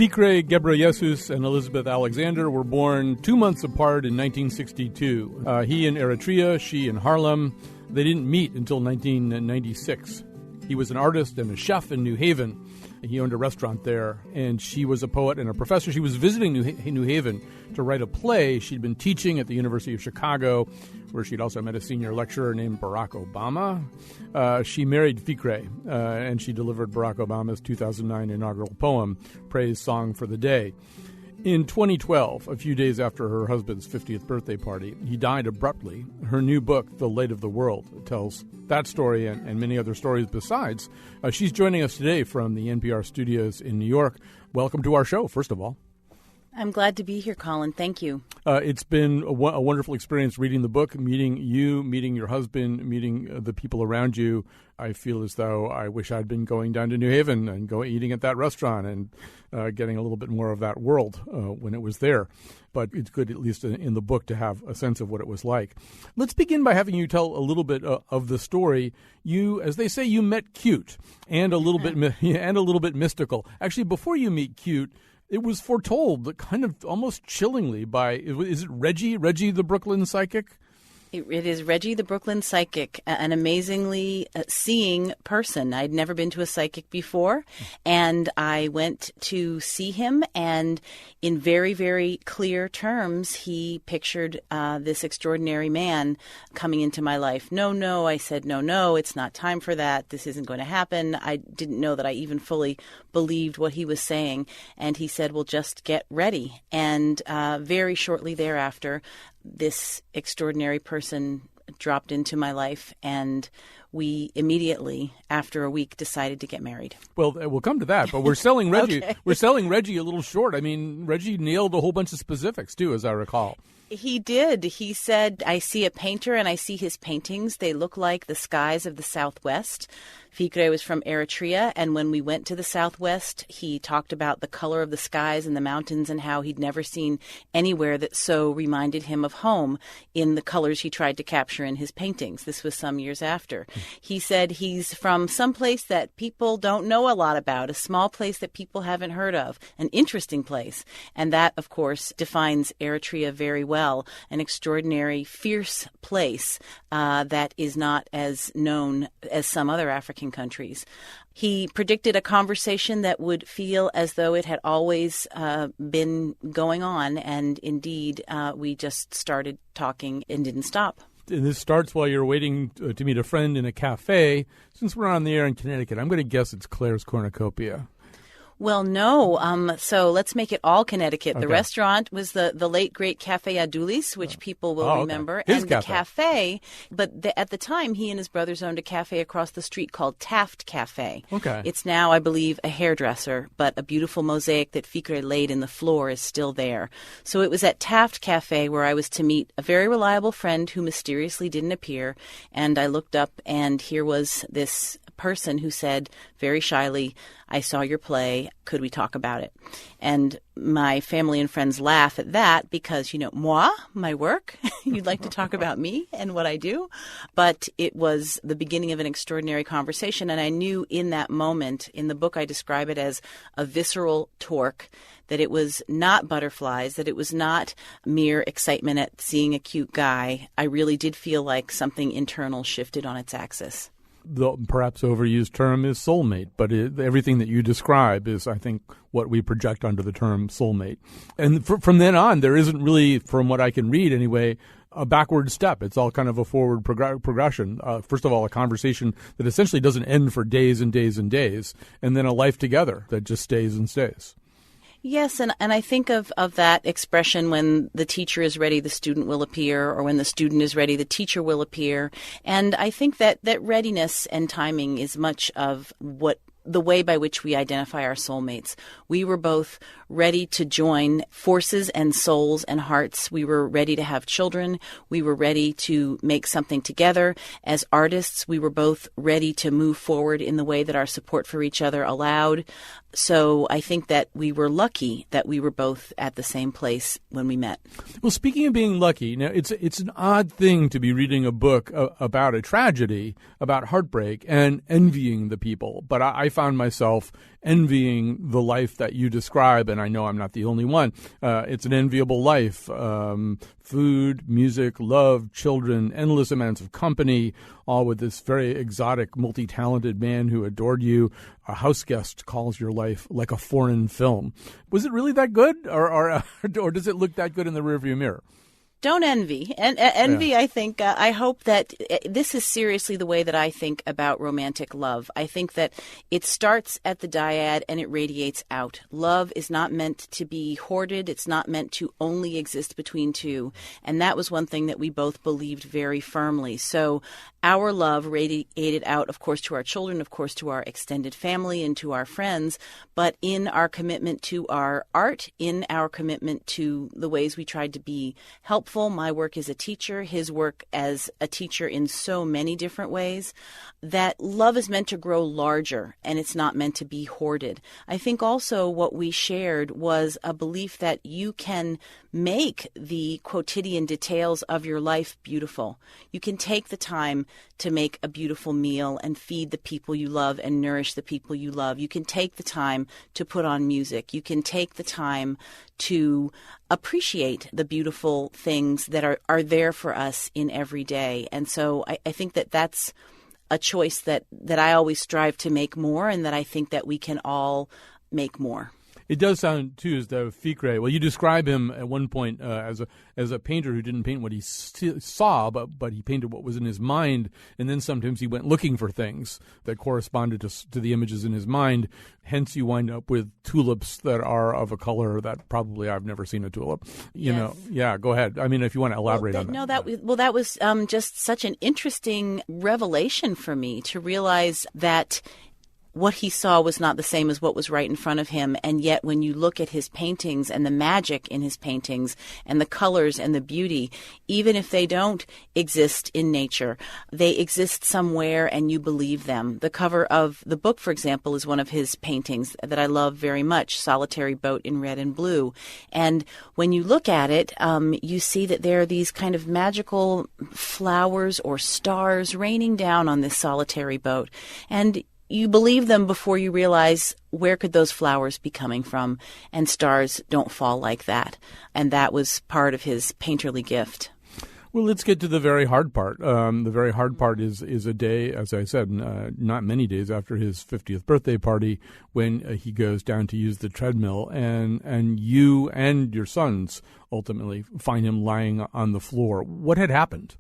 Ficre, Ghebreyesus, and Elizabeth Alexander were born 2 months apart in 1962. He in Eritrea, she in Harlem. They didn't meet until 1996. He was an artist and a chef in New Haven. He owned a restaurant there, and she was a poet and a professor. She was visiting New Haven to write a play. She'd been teaching at the University of Chicago, where she'd also met a senior lecturer named Barack Obama. She married Ficre, and she delivered Barack Obama's 2009 inaugural poem, Praise Song for the Day. In 2012, a few days after her husband's 50th birthday party, he died abruptly. Her new book, The Light of the World, tells that story and many other stories besides. She's joining us today from the NPR studios in New York. Welcome to our show, first of all. I'm glad to be here, Colin. Thank you. It's been a wonderful experience reading the book, meeting you, meeting your husband, meeting the people around you. I feel as though I wish I'd been going down to New Haven and eating at that restaurant and getting a little bit more of that world when it was there. But it's good, at least in the book, to have a sense of what it was like. Let's begin by having you tell a little bit of the story. You, as they say, you met cute and a little bit mystical. Actually, before you meet cute, it was foretold, kind of almost chillingly, by, is it Reggie the Brooklyn psychic? It is Reggie the Brooklyn psychic, an amazingly seeing person. I'd never been to a psychic before, and I went to see him, and in very, very clear terms, he pictured this extraordinary man coming into my life. No, I said, no, it's not time for that. This isn't going to happen. I didn't know that I even fully believed what he was saying, and he said, well, just get ready. And very shortly thereafter, this extraordinary person dropped into my life, and we immediately, after a week, decided to get married. Well, we'll come to that, but we're selling Reggie. Okay. We're selling Reggie a little short. I mean, Reggie nailed a whole bunch of specifics, too, as I recall. He did. He said, I see a painter and I see his paintings. They look like the skies of the Southwest. Ficre was from Eritrea, and when we went to the Southwest, he talked about the color of the skies and the mountains and how he'd never seen anywhere that so reminded him of home in the colors he tried to capture in his paintings. This was some years after. He said he's from some place that people don't know a lot about, a small place that people haven't heard of, an interesting place. And that, of course, defines Eritrea very well, an extraordinary, fierce place that is not as known as some other African countries. He predicted a conversation that would feel as though it had always been going on, and indeed, we just started talking and didn't stop. And this starts while you're waiting to meet a friend in a cafe. Since we're on the air in Connecticut, I'm going to guess it's Claire's Cornucopia. Well, no. So let's make it all Connecticut. Okay. The restaurant was the late, great Cafe Adulis, which people will remember. His and cafe. The cafe, but at the time, he and his brothers owned a cafe across the street called Taft Cafe. Okay. It's now, I believe, a hairdresser, but a beautiful mosaic that Ficre laid in the floor is still there. So it was at Taft Cafe where I was to meet a very reliable friend who mysteriously didn't appear, and I looked up, and here was this person who said very shyly, I saw your play. Could we talk about it? And my family and friends laugh at that because, moi, my work, you'd like to talk about me and what I do. But it was the beginning of an extraordinary conversation. And I knew in that moment, in the book, I describe it as a visceral torque, that it was not butterflies, that it was not mere excitement at seeing a cute guy. I really did feel like something internal shifted on its axis. The perhaps overused term is soulmate, but everything that you describe is, I think, what we project under the term soulmate. And from then on, there isn't really, from what I can read anyway, a backward step. It's all kind of a forward progression. First of all, a conversation that essentially doesn't end for days and days and days, and then a life together that just stays and stays. Yes, and I think of that expression, when the teacher is ready, the student will appear, or when the student is ready, the teacher will appear. And I think that readiness and timing is much of what the way by which we identify our soulmates. We were both ready to join forces and souls and hearts. We were ready to have children. We were ready to make something together. As artists, we were both ready to move forward in the way that our support for each other allowed. So I think that we were lucky that we were both at the same place when we met. Well, speaking of being lucky, now it's an odd thing to be reading a book about a tragedy, about heartbreak, and envying the people. But I found myself envying the life that you describe, and I know I'm not the only one. It's an enviable life. Food, music, love, children, endless amounts of company, all with this very exotic, multi-talented man who adored you. A house guest calls your life like a foreign film. Was it really that good, or does it look that good in the rearview mirror? Don't envy. Envy, yeah. I think, I hope that this is seriously the way that I think about romantic love. I think that it starts at the dyad and it radiates out. Love is not meant to be hoarded. It's not meant to only exist between two. And that was one thing that we both believed very firmly. So our love radiated out, of course, to our children, of course, to our extended family and to our friends, but in our commitment to our art, in our commitment to the ways we tried to be helpful. My work as a teacher, his work as a teacher in so many different ways, that love is meant to grow larger and it's not meant to be hoarded. I think also what we shared was a belief that you can make the quotidian details of your life beautiful. You can take the time to make a beautiful meal and feed the people you love and nourish the people you love. You can take the time to put on music. You can take the time to appreciate the beautiful things that are there for us in every day. And so I think that that's a choice that I always strive to make more, and that I think that we can all make more. It does sound, too, as though Ficre, well, you describe him at one point as a painter who didn't paint what he saw, but he painted what was in his mind, and then sometimes he went looking for things that corresponded to the images in his mind. Hence, you wind up with tulips that are of a color that probably I've never seen a tulip. You know, yeah, go ahead. I mean, if you want to elaborate on that. No, that was just such an interesting revelation for me to realize that what he saw was not the same as what was right in front of him. And yet when you look at his paintings and the magic in his paintings and the colors and the beauty, even if they don't exist in nature, they exist somewhere and you believe them. The cover of the book, for example, is one of his paintings that I love very much, Solitary Boat in Red and Blue. And when you look at it, you see that there are these kind of magical flowers or stars raining down on this solitary boat. And you believe them before you realize where could those flowers be coming from, and stars don't fall like that. And that was part of his painterly gift. Well, let's get to the very hard part. The very hard part is a day, as I said, not many days after his 50th birthday party, when he goes down to use the treadmill, and you and your sons ultimately find him lying on the floor. What had happened?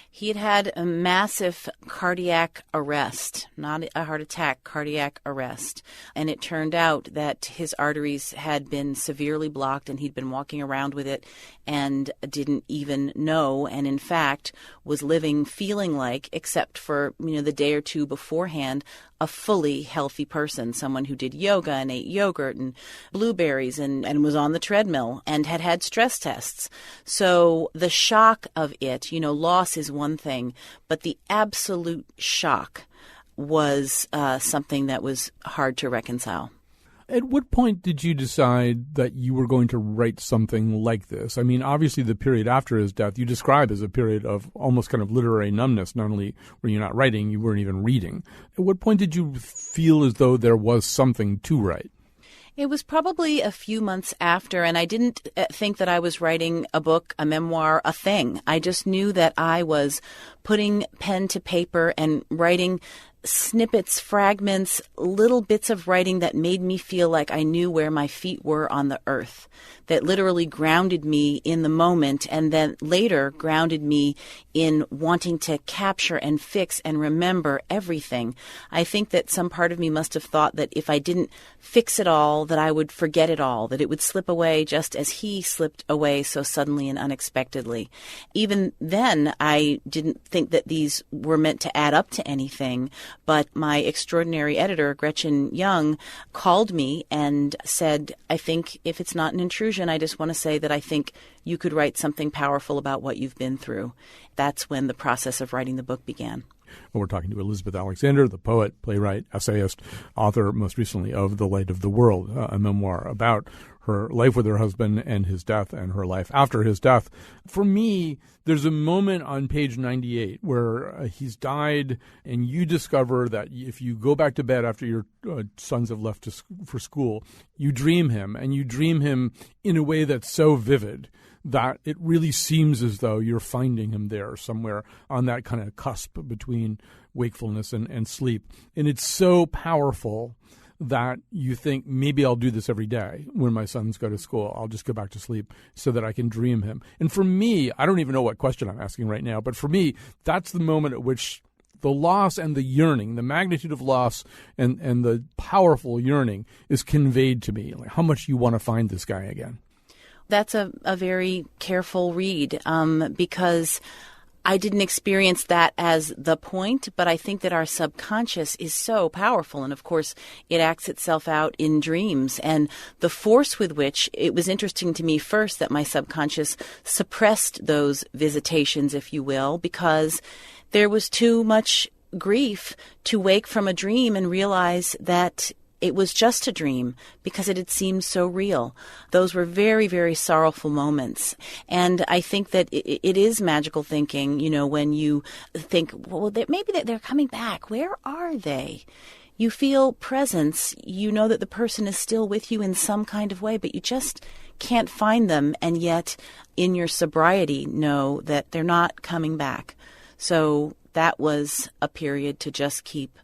He had had a massive cardiac arrest, not a heart attack, cardiac arrest. And it turned out that his arteries had been severely blocked, and he'd been walking around with it and didn't even know, and in fact was living feeling like, except for the day or two beforehand, a fully healthy person, someone who did yoga and ate yogurt and blueberries and was on the treadmill and had had stress tests. So the shock of it, loss is one thing, but the absolute shock was something that was hard to reconcile. At what point did you decide that you were going to write something like this? I mean, obviously the period after his death you describe as a period of almost kind of literary numbness. Not only were you not writing, you weren't even reading. At what point did you feel as though there was something to write? It was probably a few months after, and I didn't think that I was writing a book, a memoir, a thing. I just knew that I was putting pen to paper and writing snippets, fragments, little bits of writing that made me feel like I knew where my feet were on the earth, that literally grounded me in the moment, and then later grounded me in wanting to capture and fix and remember everything. I think that some part of me must have thought that if I didn't fix it all, that I would forget it all, that it would slip away just as he slipped away so suddenly and unexpectedly. Even then, I didn't think that these were meant to add up to anything. But my extraordinary editor, Gretchen Young, called me and said, I think if it's not an intrusion, I just want to say that I think you could write something powerful about what you've been through. That's when the process of writing the book began. Well, we're talking to Elizabeth Alexander, the poet, playwright, essayist, author most recently of The Light of the World, a memoir about her life with her husband and his death and her life after his death. For me, there's a moment on page 98 where he's died and you discover that if you go back to bed after your sons have left for school, you dream him, and you dream him in a way that's so vivid that it really seems as though you're finding him there somewhere on that kind of cusp between wakefulness and sleep. And it's so powerful that you think, maybe I'll do this every day when my sons go to school. I'll just go back to sleep so that I can dream him. And for me, I don't even know what question I'm asking right now, but for me, that's the moment at which the loss and the yearning, the magnitude of loss and the powerful yearning is conveyed to me, like how much you want to find this guy again. That's a very careful read because I didn't experience that as the point, but I think that our subconscious is so powerful. And of course, it acts itself out in dreams. And the force with which it was interesting to me first that my subconscious suppressed those visitations, if you will, because there was too much grief to wake from a dream and realize that it was just a dream because it had seemed so real. Those were very, very sorrowful moments. And I think that it is magical thinking, when you think, well, maybe they're coming back. Where are they? You feel presence. You know that the person is still with you in some kind of way, but you just can't find them. And yet in your sobriety, know that they're not coming back. So that was a period to just keep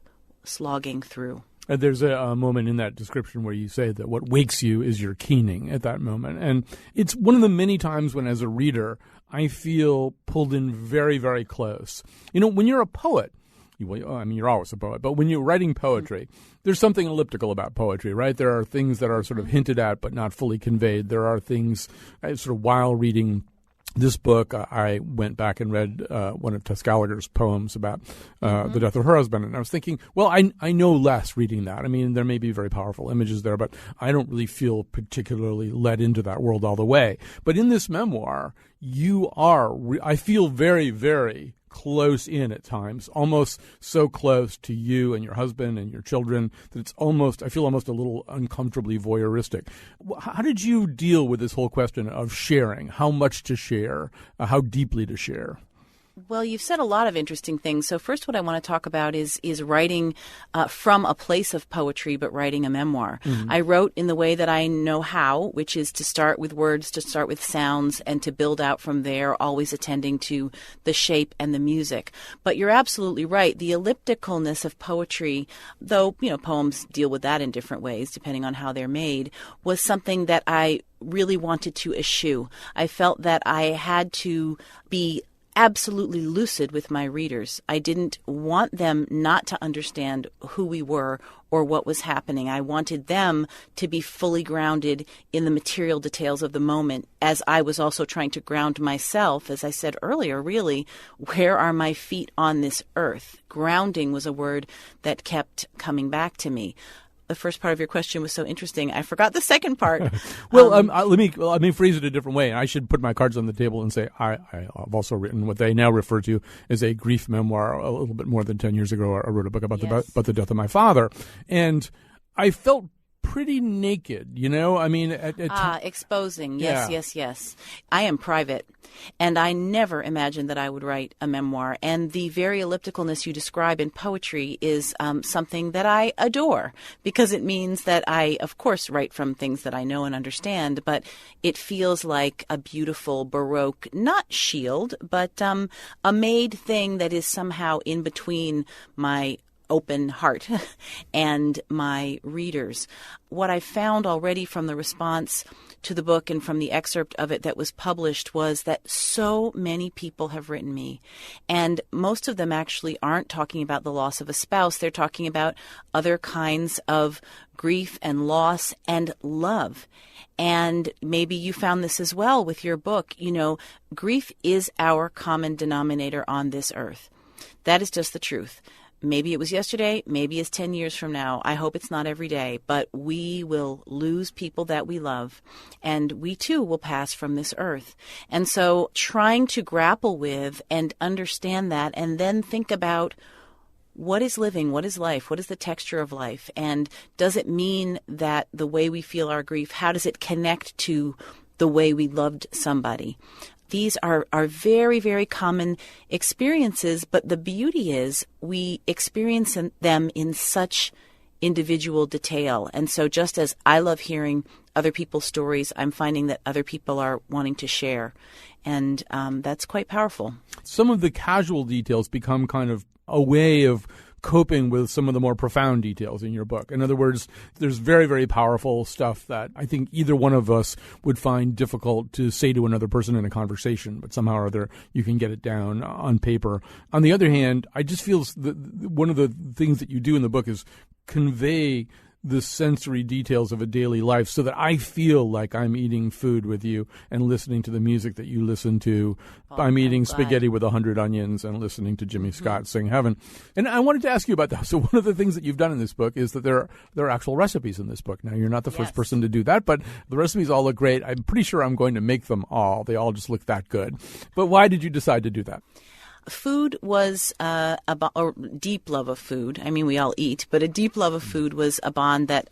slogging through. There's a moment in that description where you say that what wakes you is your keening at that moment. And it's one of the many times when, as a reader, I feel pulled in very, very close. When you're a poet, you're always a poet, but when you're writing poetry, there's something elliptical about poetry, right? There are things that are sort of hinted at but not fully conveyed. There are things, sort of while reading this book, I went back and read one of Tess Gallagher's poems about the death of her husband. And I was thinking, well, I know less reading that. I mean, there may be very powerful images there, but I don't really feel particularly led into that world all the way. But in this memoir, I feel very, very close in at times, almost so close to you and your husband and your children that I feel almost a little uncomfortably voyeuristic. How did you deal with this whole question of sharing? How much to share? How deeply to share? Well, you've said a lot of interesting things. So first, what I want to talk about is writing from a place of poetry, but writing a memoir. Mm-hmm. I wrote in the way that I know how, which is to start with words, to start with sounds, and to build out from there, always attending to the shape and the music. But you're absolutely right. The ellipticalness of poetry, though, poems deal with that in different ways, depending on how they're made, was something that I really wanted to eschew. I felt that I had to be absolutely lucid with my readers. I didn't want them not to understand who we were or what was happening. I wanted them to be fully grounded in the material details of the moment, as I was also trying to ground myself. As I said earlier, really, where are my feet on this earth? Grounding was a word that kept coming back to me. The first part of your question was so interesting. I forgot the second part. Well, let me phrase it a different way. I should put my cards on the table and say I've also written what they now refer to as a grief memoir. A little bit more than 10 years ago, I wrote a book about the death of my father, and I felt pretty naked, I mean, exposing. Yes. I am private, and I never imagined that I would write a memoir. And the very ellipticalness you describe in poetry is something that I adore, because it means that I, of course, write from things that I know and understand, but it feels like a beautiful Baroque, not shield, but a made thing that is somehow in between my open heart and my readers. What I found already from the response to the book and from the excerpt of it that was published was that so many people have written me, and most of them actually aren't talking about the loss of a spouse. They're talking about other kinds of grief and loss and love. And maybe you found this as well with your book. Grief is our common denominator on this earth. That is just the truth. Maybe it was yesterday, maybe it's 10 years from now. I hope it's not every day, but we will lose people that we love, and we too will pass from this earth. And so trying to grapple with and understand that, and then think about what is living, what is life, what is the texture of life, and does it mean that the way we feel our grief, how does it connect to the way we loved somebody? These are very, very common experiences, but the beauty is we experience them in such individual detail. And so just as I love hearing other people's stories, I'm finding that other people are wanting to share. And that's quite powerful. Some of the casual details become kind of a way of coping with some of the more profound details in your book. In other words, there's very, very powerful stuff that I think either one of us would find difficult to say to another person in a conversation, but somehow or other you can get it down on paper. On the other hand, I just feel one of the things that you do in the book is convey the sensory details of a daily life so that I feel like I'm eating food with you and listening to the music that you listen to. I'm eating spaghetti with 100 onions and listening to Jimmy Scott sing Heaven. And I wanted to ask you about that. So one of the things that you've done in this book is that there are actual recipes in this book. Now, you're not the first person to do that, but the recipes all look great. I'm pretty sure I'm going to make them all. They all just look that good. But why did you decide to do that? Food was a deep love of food. I mean, we all eat, but a deep love of food was a bond that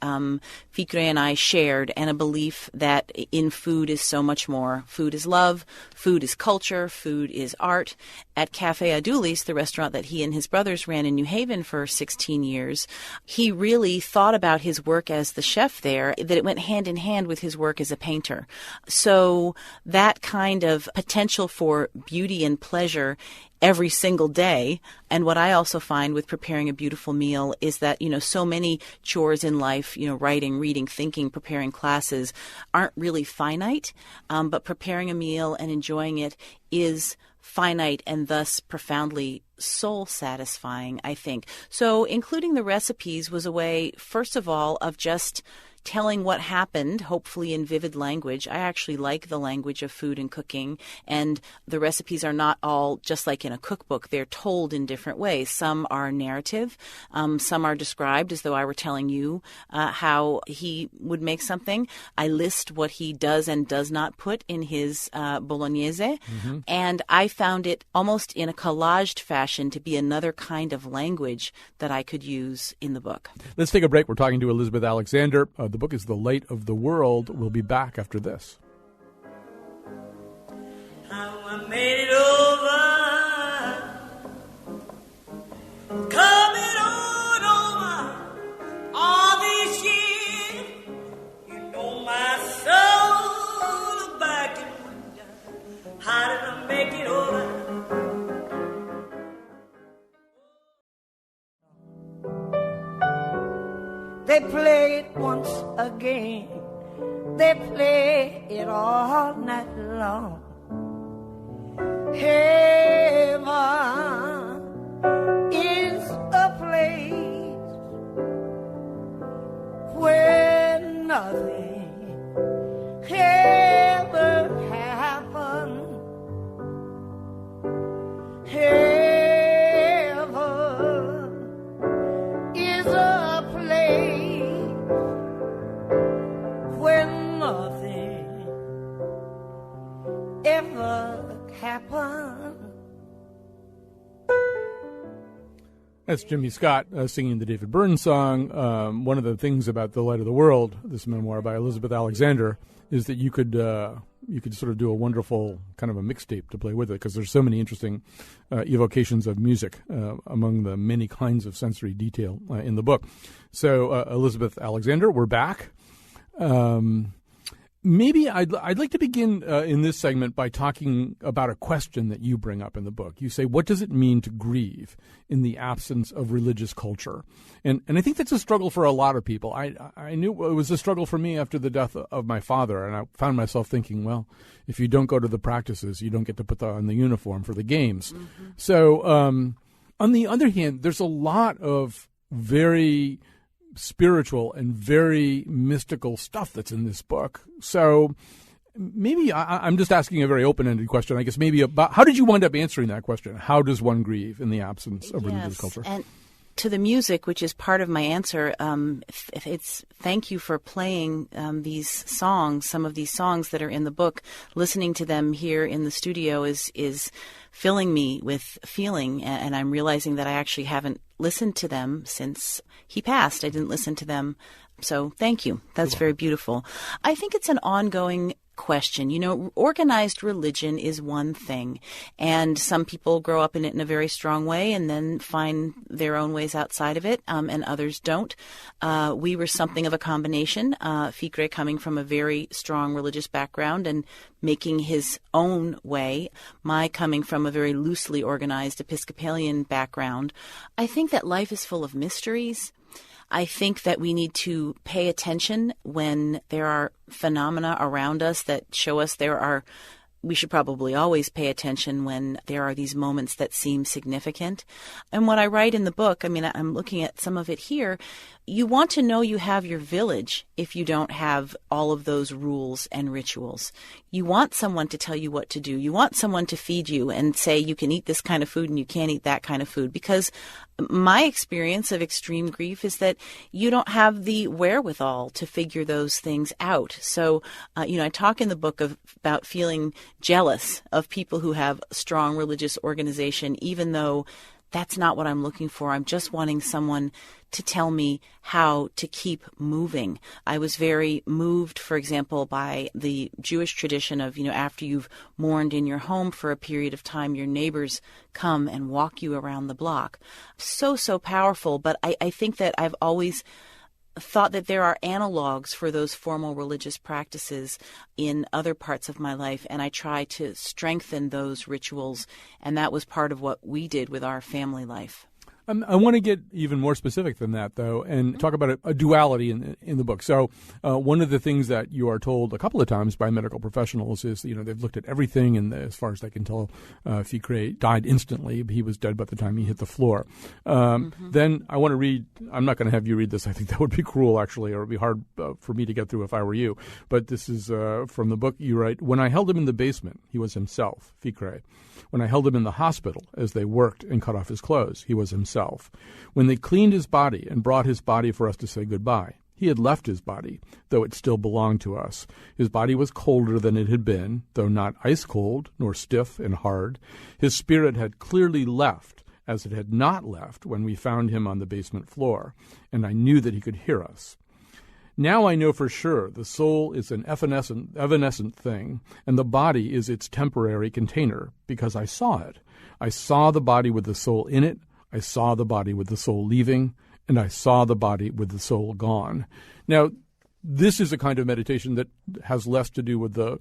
Ficre and I shared, and a belief that in food is so much more. Food is love, food is culture, food is art. At Cafe Adulis, the restaurant that he and his brothers ran in New Haven for 16 years, he really thought about his work as the chef there, that it went hand in hand with his work as a painter. So that kind of potential for beauty and pleasure every single day. And what I also find with preparing a beautiful meal is that, so many chores in life, writing, reading, thinking, preparing classes aren't really finite, but preparing a meal and enjoying it is finite and thus profoundly soul satisfying, I think. So including the recipes was a way, first of all, of just telling what happened, hopefully in vivid language. I actually like the language of food and cooking, and the recipes are not all just like in a cookbook. They're told in different ways. Some are narrative. Some are described as though I were telling you how he would make something. I list what he does and does not put in his bolognese, and I found it almost in a collaged fashion to be another kind of language that I could use in the book. Let's take a break. We're talking to Elizabeth Alexander. The book is The Light of the World. We'll be back after this. I made it over, coming on over all these years. You know my soul back and wonder, how did I make it over? They play it once again. They play it all night long. Heaven is a place where nothing ever happened. Heaven is a place where nothing ever happened. That's Jimmy Scott singing the David Byrne song. One of the things about The Light of the World, this memoir by Elizabeth Alexander, is that you could sort of do a wonderful kind of a mixtape to play with it, because there's so many interesting evocations of music among the many kinds of sensory detail in the book. So Elizabeth Alexander, we're back. Maybe I'd like to begin in this segment by talking about a question that you bring up in the book. You say, what does it mean to grieve in the absence of religious culture? And I think that's a struggle for a lot of people. I knew it was a struggle for me after the death of my father, and I found myself thinking, well, if you don't go to the practices, you don't get to put on the uniform for the games. Mm-hmm. So on the other hand, there's a lot of very spiritual and very mystical stuff that's in this book. So maybe I'm just asking a very open-ended question, I guess, maybe about how did you wind up answering that question? How does one grieve in the absence of religious culture? And to the music, which is part of my answer, it's thank you for playing these songs, some of these songs that are in the book. Listening to them here in the studio is filling me with feeling, and I'm realizing that I actually haven't listened to them since he passed. I didn't listen to them. So thank you. That's very beautiful. I think it's an ongoing question. You know, organized religion is one thing, and some people grow up in it in a very strong way and then find their own ways outside of it, and others don't. We were something of a combination. Ficre coming from a very strong religious background and making his own way. My coming from a very loosely organized Episcopalian background. I think that life is full of mysteries. I think that we need to pay attention when there are phenomena around us that show us we should probably always pay attention when there are these moments that seem significant. And what I write in the book, I mean, I'm looking at some of it here. You want to know you have your village if you don't have all of those rules and rituals. You want someone to tell you what to do. You want someone to feed you and say you can eat this kind of food and you can't eat that kind of food. Because my experience of extreme grief is that you don't have the wherewithal to figure those things out. So, I talk in the book about feeling jealous of people who have strong religious organization, even though that's not what I'm looking for. I'm just wanting someone to tell me how to keep moving. I was very moved, for example, by the Jewish tradition of, after you've mourned in your home for a period of time, your neighbors come and walk you around the block. So powerful. But I think that I've always thought that there are analogs for those formal religious practices in other parts of my life, and I try to strengthen those rituals, and that was part of what we did with our family life. I want to get even more specific than that, though, and talk about a duality in the book. So one of the things that you are told a couple of times by medical professionals is, they've looked at everything, and as far as they can tell, Ficre died instantly. He was dead by the time he hit the floor. Then I want to read – I'm not going to have you read this. I think that would be cruel, actually, or it would be hard for me to get through if I were you. But this is from the book. You write, "When I held him in the basement, he was himself, Ficre. When I held him in the hospital as they worked and cut off his clothes, he was himself. When they cleaned his body and brought his body for us to say goodbye, he had left his body, though it still belonged to us. His body was colder than it had been, though not ice cold, nor stiff and hard. His spirit had clearly left, as it had not left when we found him on the basement floor, and I knew that he could hear us. Now I know for sure the soul is an evanescent thing, and the body is its temporary container, because I saw it. I saw the body with the soul in it, I saw the body with the soul leaving, and I saw the body with the soul gone." Now, this is a kind of meditation that has less to do with the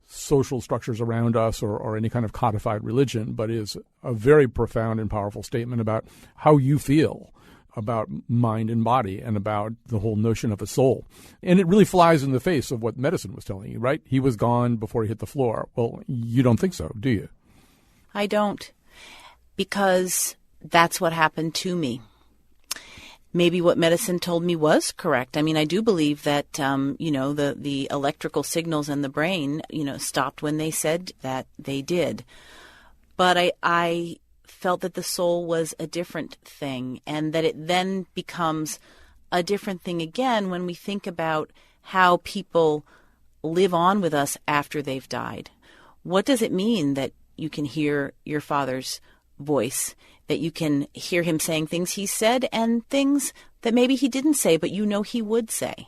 social structures around us or any kind of codified religion, but is a very profound and powerful statement about how you feel about mind and body and about the whole notion of a soul. And it really flies in the face of what medicine was telling you, right? He was gone before he hit the floor. Well, you don't think so, do you? I don't, because that's what happened to me. Maybe what medicine told me was correct. I mean, I do believe that, the electrical signals in the brain, stopped when they said that they did. But I felt that the soul was a different thing, and that it then becomes a different thing again when we think about how people live on with us after they've died. What does it mean that you can hear your father's voice, that you can hear him saying things he said and things that maybe he didn't say, but he would say?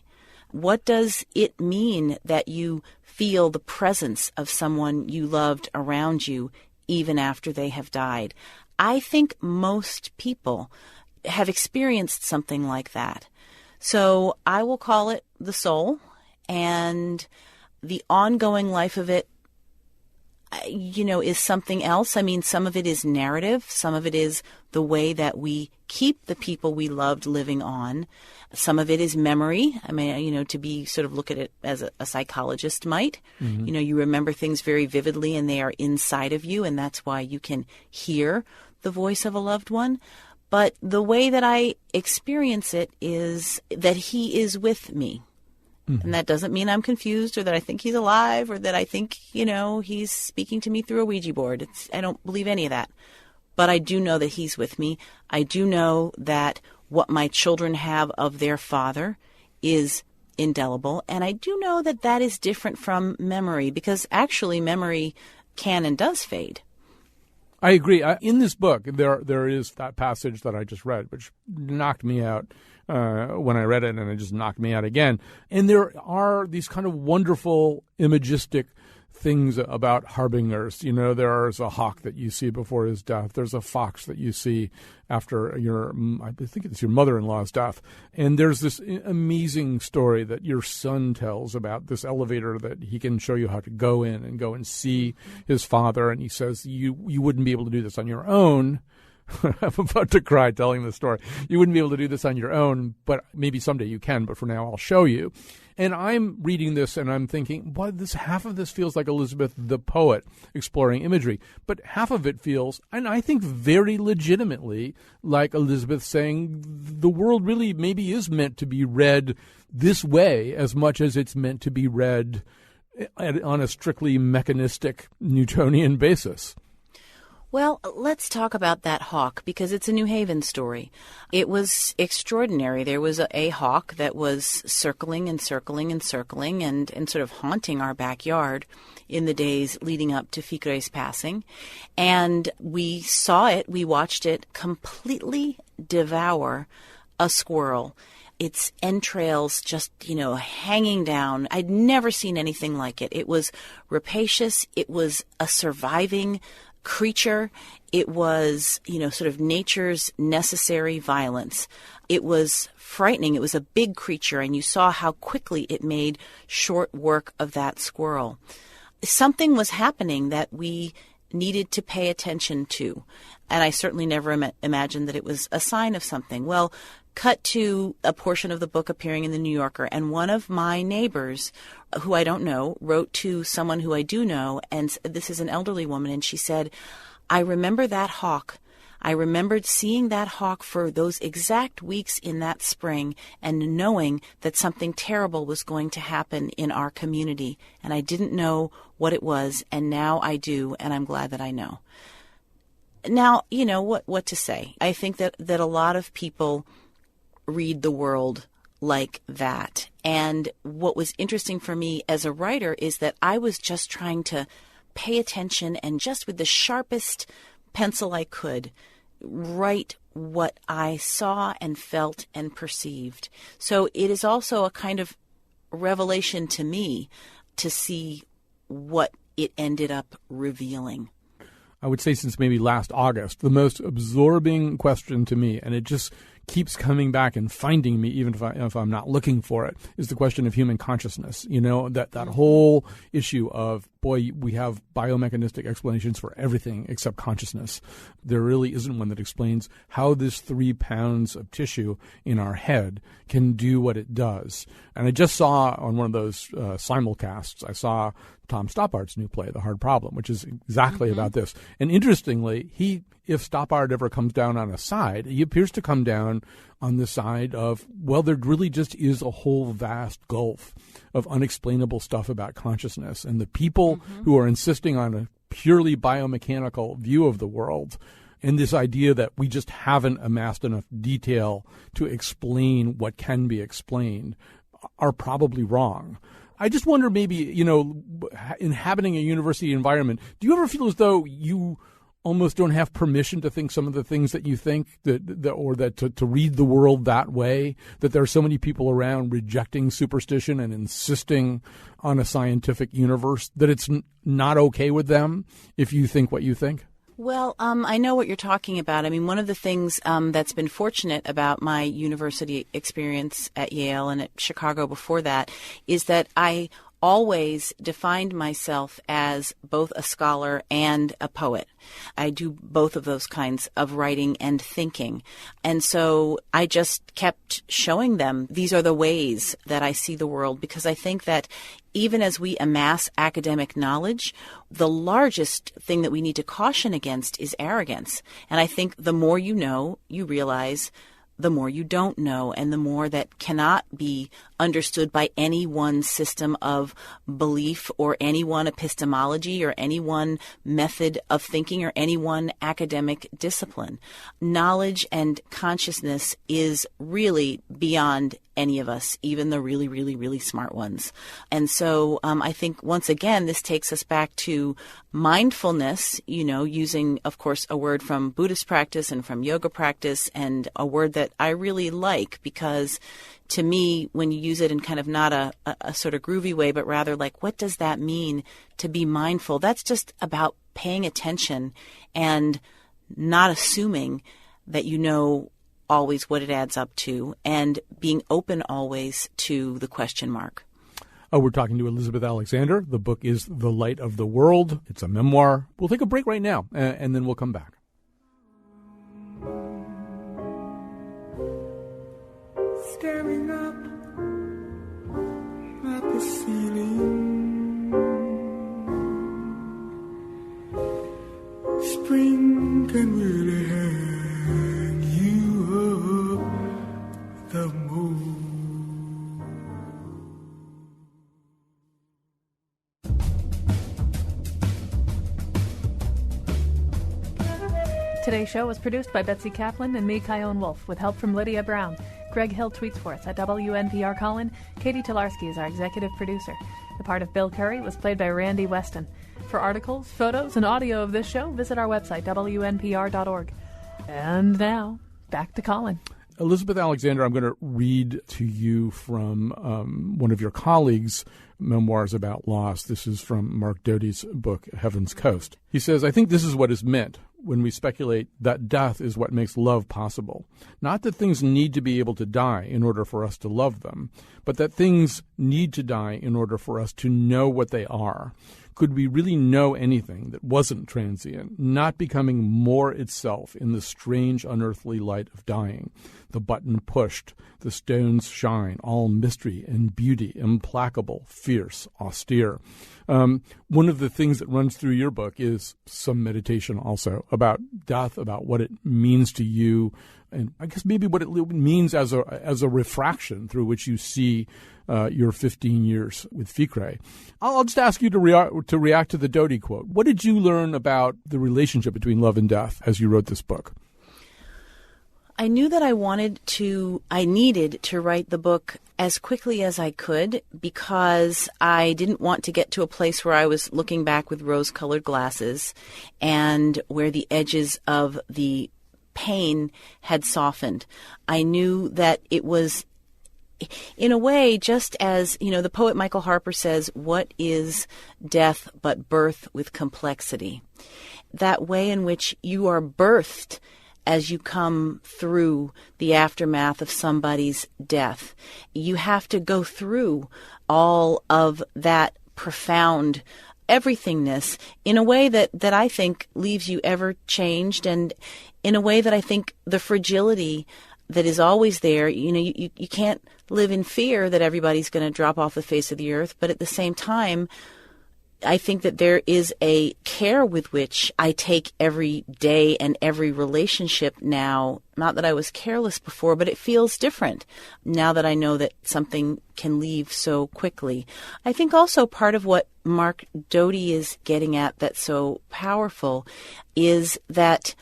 What does it mean that you feel the presence of someone you loved around you even after they have died? I think most people have experienced something like that. So I will call it the soul, and the ongoing life of it, is something else. I mean, some of it is narrative. Some of it is the way that we keep the people we loved living on. Some of it is memory. I mean, to be sort of look at it as a psychologist might. Mm-hmm. You remember things very vividly and they are inside of you, and that's why you can hear the voice of a loved one. But the way that I experience it is that he is with me. Mm-hmm. And that doesn't mean I'm confused or that I think he's alive or that I think, he's speaking to me through a Ouija board. I don't believe any of that. but I do know that he's with me. I do know that what my children have of their father is indelible, and I do know that that is different from memory, because actually memory can and does fade. I agree. In this book, there is that passage that I just read, which knocked me out when I read it, and it just knocked me out again. And there are these kind of wonderful imagistic things about harbingers. There's a hawk that you see before his death. There's a fox that you see after I think it's your mother-in-law's death. And there's this amazing story that your son tells about this elevator that he can show you how to go in and go and see his father. And he says, you wouldn't be able to do this on your own. I'm about to cry telling this story. You wouldn't be able to do this on your own, but maybe someday you can, but for now I'll show you. And I'm reading this and I'm thinking, half of this feels like Elizabeth the poet exploring imagery, but half of it feels, and I think very legitimately, like Elizabeth saying the world really maybe is meant to be read this way as much as it's meant to be read on a strictly mechanistic Newtonian basis. Well, let's talk about that hawk, because it's a New Haven story. It was extraordinary. There was a hawk that was circling and circling and circling and sort of haunting our backyard in the days leading up to Ficre's passing. And we saw it, we watched it completely devour a squirrel. Its entrails just, hanging down. I'd never seen anything like it. It was rapacious. It was a surviving creature. It was, sort of nature's necessary violence. It was frightening. It was a big creature, and you saw how quickly it made short work of that squirrel. Something was happening that we needed to pay attention to, and I certainly never imagined that it was a sign of something. Well, cut to a portion of the book appearing in the New Yorker, and one of my neighbors, who I don't know, wrote to someone who I do know, and this is an elderly woman, and she said, I remember that hawk. I remembered seeing that hawk for those exact weeks in that spring and knowing that something terrible was going to happen in our community, and I didn't know what it was, and now I do, and I'm glad that I know. Now, what to say? I think that a lot of people read the world like that. And what was interesting for me as a writer is that I was just trying to pay attention and just with the sharpest pencil I could write what I saw and felt and perceived. So it is also a kind of revelation to me to see what it ended up revealing. I would say since maybe last August, the most absorbing question to me, and it just keeps coming back and finding me even if I'm not looking for it, is the question of human consciousness. That whole issue of, boy, we have biomechanistic explanations for everything except consciousness. There really isn't one that explains how this 3 pounds of tissue in our head can do what it does. And I just saw on one of those simulcasts, I saw Tom Stoppard's new play, The Hard Problem, which is exactly about this. And interestingly, if Stoppard ever comes down on a side, he appears to come down on the side of, well, there really just is a whole vast gulf of unexplainable stuff about consciousness. And the people who are insisting on a purely biomechanical view of the world and this idea that we just haven't amassed enough detail to explain what can be explained are probably wrong. I just wonder maybe, inhabiting a university environment, do you ever feel as though you almost don't have permission to think some of the things that you think to read the world that way, that there are so many people around rejecting superstition and insisting on a scientific universe that it's not okay with them if you think what you think? Well, I know what you're talking about. I mean, one of the things that's been fortunate about my university experience at Yale and at Chicago before that is that I always defined myself as both a scholar and a poet. I do both of those kinds of writing and thinking. And so I just kept showing them these are the ways that I see the world, because I think that even as we amass academic knowledge, the largest thing that we need to caution against is arrogance. And I think the more you know, you realize the more you don't know, and the more that cannot be understood by any one system of belief or any one epistemology or any one method of thinking or any one academic discipline. Knowledge and consciousness is really beyond any of us, even the really, really, really smart ones. And so I think, once again, this takes us back to mindfulness, using, of course, a word from Buddhist practice and from yoga practice, and a word that I really like because, to me, when you use it in kind of not a sort of groovy way, but rather like, what does that mean to be mindful? That's just about paying attention and not assuming that you know always what it adds up to, and being open always to the question mark. We're talking to Elizabeth Alexander. The book is The Light of the World. It's a memoir. We'll take a break right now, and then we'll come back. Staring up at the ceiling, spring can really hang you up the moon. Today's show was produced by Betsy Kaplan and me, Kyone Wolf, with help from Lydia Brown. Greg Hill tweets for us at WNPR Colin. Katie Tolarski is our executive producer. The part of Bill Curry was played by Randy Weston. For articles, photos, and audio of this show, visit our website, WNPR.org. And now, back to Colin. Elizabeth Alexander, I'm going to read to you from one of your colleagues' memoirs about loss. This is from Mark Doty's book, Heaven's Coast. He says, I think this is what is meant when we speculate that death is what makes love possible. Not that things need to be able to die in order for us to love them, but that things need to die in order for us to know what they are. Could we really know anything that wasn't transient, not becoming more itself in the strange, unearthly light of dying? The button pushed, the stones shine, all mystery and beauty, implacable, fierce, austere. One of the things that runs through your book is some meditation also about death, about what it means to you, and I guess maybe what it means as a refraction through which you see your 15 years with Ficre. I'll just ask you to react to the Doty quote. What did you learn about the relationship between love and death as you wrote this book? I knew that I needed to write the book as quickly as I could because I didn't want to get to a place where I was looking back with rose-colored glasses and where the edges of the pain had softened. I knew that it was, in a way, just as, the poet Michael Harper says, what is death but birth with complexity? That way in which you are birthed as you come through the aftermath of somebody's death. You have to go through all of that profound everythingness in a way that I think leaves you ever changed, and in a way that I think the fragility that is always there, you can't live in fear that everybody's going to drop off the face of the earth, but at the same time, I think that there is a care with which I take every day and every relationship now. Not that I was careless before, but it feels different now that I know that something can leave so quickly. I think also part of what Mark Doty is getting at that's so powerful is that,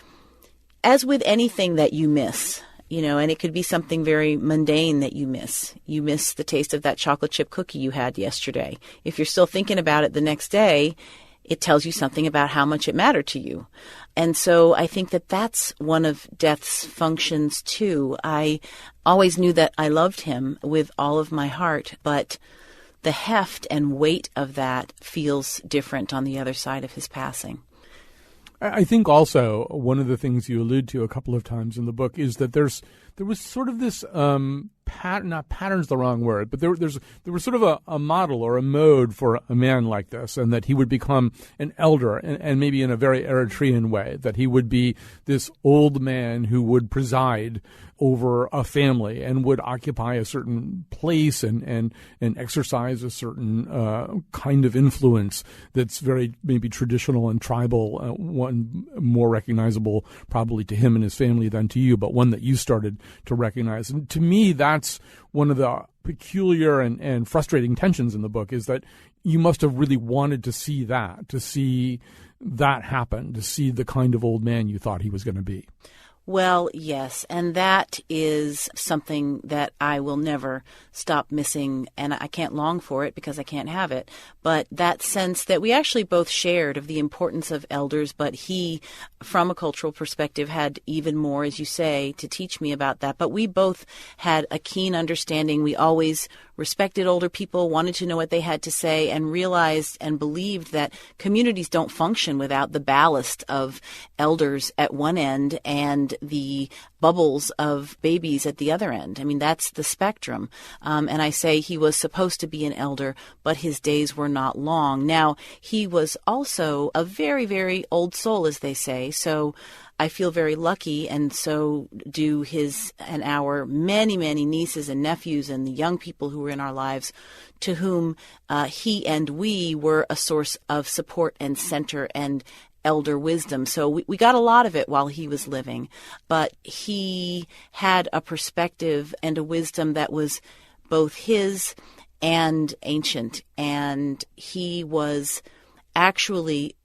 as with anything that you miss, and it could be something very mundane that you miss. You miss the taste of that chocolate chip cookie you had yesterday. If you're still thinking about it the next day, it tells you something about how much it mattered to you. And so I think that that's one of death's functions too. I always knew that I loved him with all of my heart, but the heft and weight of that feels different on the other side of his passing. I think also one of the things you allude to a couple of times in the book is that there was sort of this not pattern's the wrong word, but there was sort of a model or a mode for a man like this, and that he would become an elder, and maybe in a very Eritrean way, that he would be this old man who would preside over a family and would occupy a certain place and exercise a certain kind of influence that's very maybe traditional and tribal, one more recognizable probably to him and his family than to you, but one that you started to recognize. And to me, that's one of the peculiar and frustrating tensions in the book, is that you must have really wanted to see that happen, to see the kind of old man you thought he was going to be. Well, yes, and that is something that I will never stop missing, and I can't long for it because I can't have it. But that sense that we actually both shared of the importance of elders, but he, from a cultural perspective, had even more, as you say, to teach me about that. But we both had a keen understanding. We always respected older people, wanted to know what they had to say, and realized and believed that communities don't function without the ballast of elders at one end and the bubbles of babies at the other end. I mean, that's the spectrum. And I say he was supposed to be an elder, but his days were not long. Now, he was also a very, very old soul, as they say. So I feel very lucky, and so do his and our many, many nieces and nephews and the young people who were in our lives, to whom he and we were a source of support and center and elder wisdom. So we got a lot of it while he was living, but he had a perspective and a wisdom that was both his and ancient, and he was actually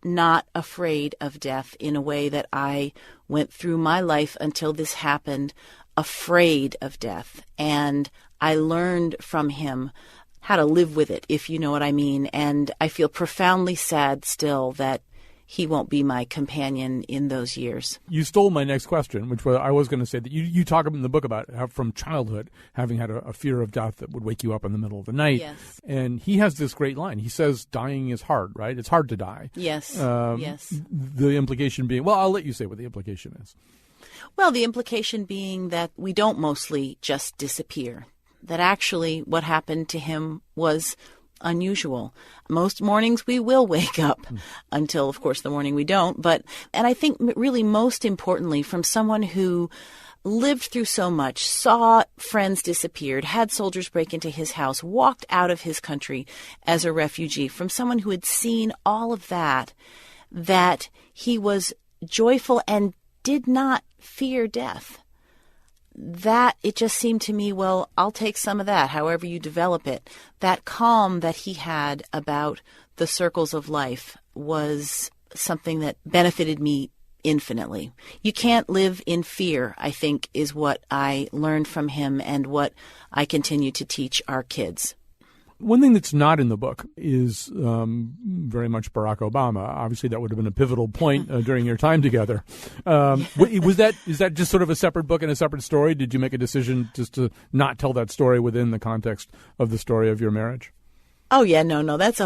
not afraid of death in a way that I went through my life until this happened, afraid of death. And I learned from him how to live with it, if you know what I mean. And I feel profoundly sad still that he won't be my companion in those years. You stole my next question, which I was going to say that you talk in the book about how from childhood having had a fear of death that would wake you up in the middle of the night. Yes. And he has this great line. He says, dying is hard, right? It's hard to die. Yes, yes. The implication being, well, I'll let you say what the implication is. Well, the implication being that we don't mostly just disappear, that actually what happened to him was unusual. Most mornings we will wake up until, of course, the morning we don't. And I think really most importantly, from someone who lived through so much, saw friends disappeared, had soldiers break into his house, walked out of his country as a refugee, from someone who had seen all of that he was joyful and did not fear death. That it just seemed to me, well, I'll take some of that, however you develop it. That calm that he had about the circles of life was something that benefited me infinitely. You can't live in fear, I think, is what I learned from him and what I continue to teach our kids. One thing that's not in the book is very much Barack Obama. Obviously, that would have been a pivotal point during your time together. Is that just sort of a separate book and a separate story? Did you make a decision just to not tell that story within the context of the story of your marriage? Oh, yeah, no, that's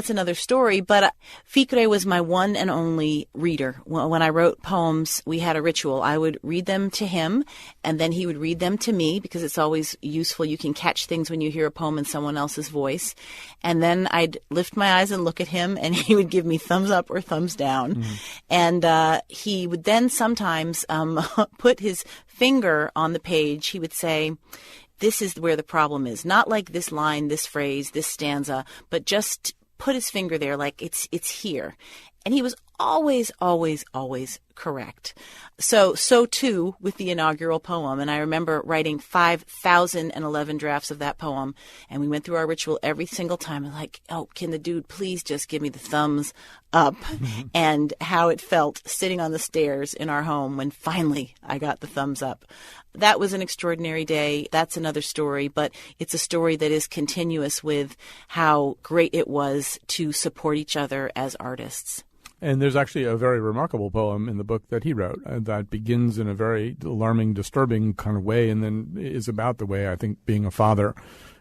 another story. But Ficre was my one and only reader. When I wrote poems, we had a ritual. I would read them to him, and then he would read them to me, because it's always useful. You can catch things when you hear a poem in someone else's voice. And then I'd lift my eyes and look at him, and he would give me thumbs up or thumbs down. Mm-hmm. And he would then sometimes put his finger on the page. He would say, this is where the problem is. Not like this line, this phrase, this stanza, but just put his finger there like it's here. And he was always, always, always correct. So too with the inaugural poem. And I remember writing 5,011 drafts of that poem. And we went through our ritual every single time. And like, oh, can the dude please just give me the thumbs up? Mm-hmm. And how it felt sitting on the stairs in our home when finally I got the thumbs up. That was an extraordinary day. That's another story, but it's a story that is continuous with how great it was to support each other as artists. And there's actually a very remarkable poem in the book that he wrote that begins in a very alarming, disturbing kind of way, and then is about the way I think being a father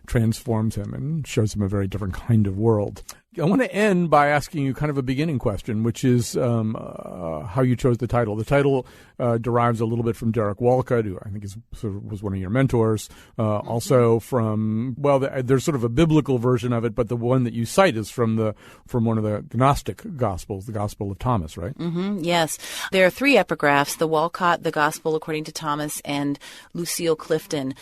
transforms him and shows him a very different kind of world. I want to end by asking you kind of a beginning question, which is how you chose the title. The title derives a little bit from Derek Walcott, who I think was one of your mentors. Also from, well, there's sort of a biblical version of it, but the one that you cite is from one of the Gnostic Gospels, the Gospel of Thomas, right? Mm-hmm, yes. There are 3 epigraphs, the Walcott, the Gospel according to Thomas, and Lucille Clifton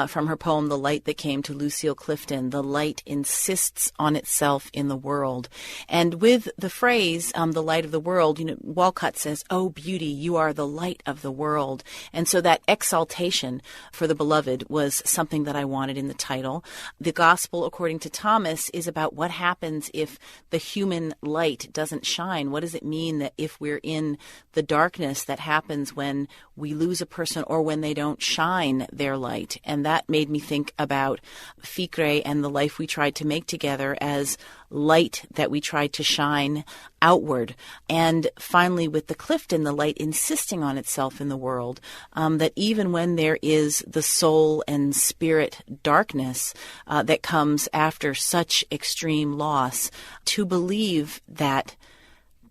from her poem, The Light That Came to Lucille Clifton. The light insists on itself in the world. And with the phrase, the light of the world, Walcott says, "Oh, beauty, you are the light of the world." And so that exaltation for the beloved was something that I wanted in the title. The Gospel according to Thomas is about what happens if the human light doesn't shine. What does it mean that if we're in the darkness that happens when we lose a person or when they don't shine their light? And that made me think about Ficre and the life we tried to make together as light that we tried to shine outward. And finally, with the Clifton, the light insisting on itself in the world, that even when there is the soul and spirit darkness that comes after such extreme loss, to believe that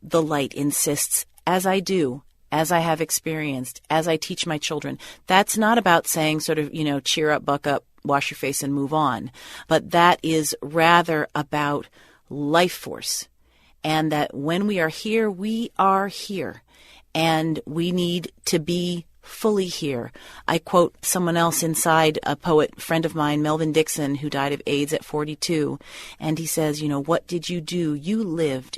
the light insists, as I do, as I have experienced, as I teach my children. That's not about saying sort of, cheer up, buck up, wash your face and move on. But that is rather about life force. And that when we are here, we are here. And we need to be fully here. I quote someone else inside, a poet friend of mine, Melvin Dixon, who died of AIDS at 42. And he says, what did you do? You lived,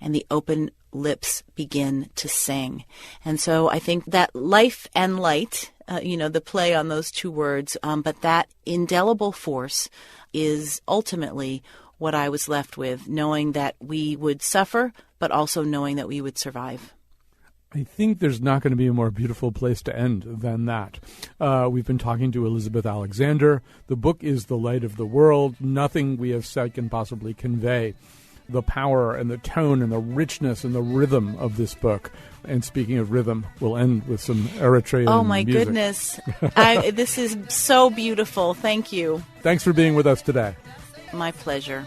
and the open lips begin to sing. And so I think that life and light, the play on those 2 words, but that indelible force is ultimately what I was left with, knowing that we would suffer, but also knowing that we would survive. I think there's not going to be a more beautiful place to end than that. We've been talking to Elizabeth Alexander. The book is The Light of the World. Nothing we have said can possibly convey the power and the tone and the richness and the rhythm of this book. And speaking of rhythm, we'll end with some Eritrean music. Oh, my goodness. This is so beautiful. Thank you. Thanks for being with us today. My pleasure.